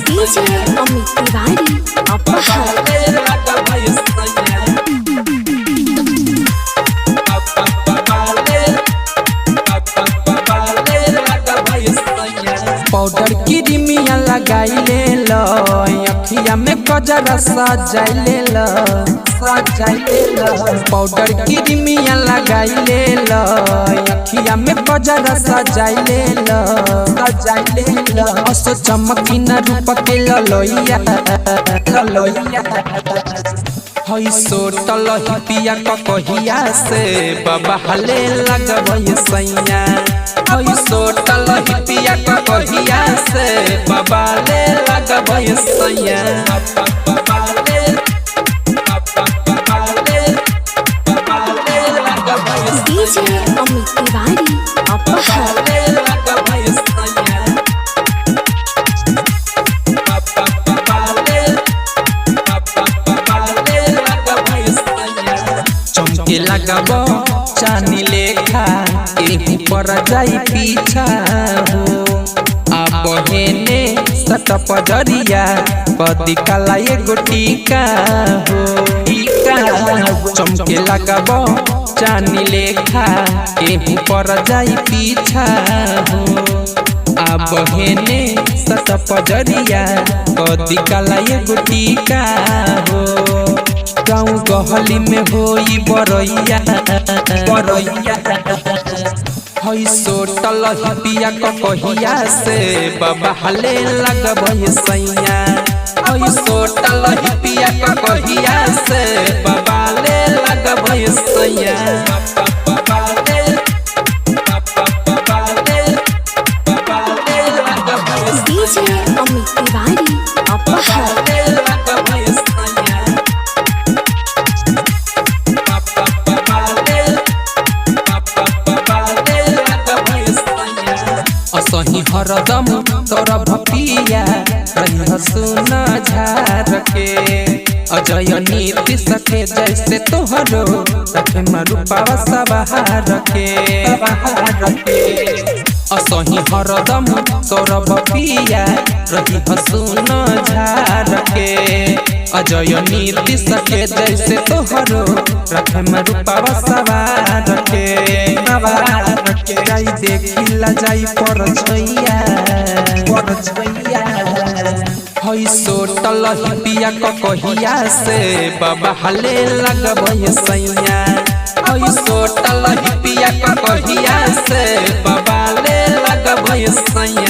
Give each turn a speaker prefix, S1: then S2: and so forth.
S1: DJ Amit Tiwari
S2: powder Crimea लगाई ले लो अखिया में गजरा सजाई ले लो पाउडर क्रीमिया लगाई ले लो अखिया में गजरा सजाई ले लो अस चमकी न रूप के ललोइया हई सोटल हिपिया कहिया से बाबा हले लगबई सैया हई सोटल हिपिया कहिया से बाबा ले लगबई सैया
S1: DJ Amit Tiwari
S2: चमके लगबो चानी लेखा एही पर जाई पीछा हो अब हेने सटप जरिया कदी काला एगो टीका हो चमके लगबो चानी लेखा एही पर जाई पीछा हो अब हेने सटप जरिया कदी काला एगो टीका हो गाँव गहली में होई बरैया हई सोटल हिपिया कहिया से बाबा हले लगबई सैया हई सोटल हिपिया कहिया से बाबा ले लगबई सैया
S1: DJ Amit Tiwari
S2: असही हरदम तोरा भपिया रही सुन झार के अजय नीति सखे जैसे तोहरो रखे मरुपावा सवार के असही हरदम तोरा भपिया रही सुन झार के अजय नीति सखे जैसे तोहरो रखे मरुपावा सवार के जाई देखिला जाई पर छैया हई सोटल हिपिया कहिया से बाबा हले लगबई सैया हई सोटल हिपिया कहिया से बाबा ले लगबई सैया।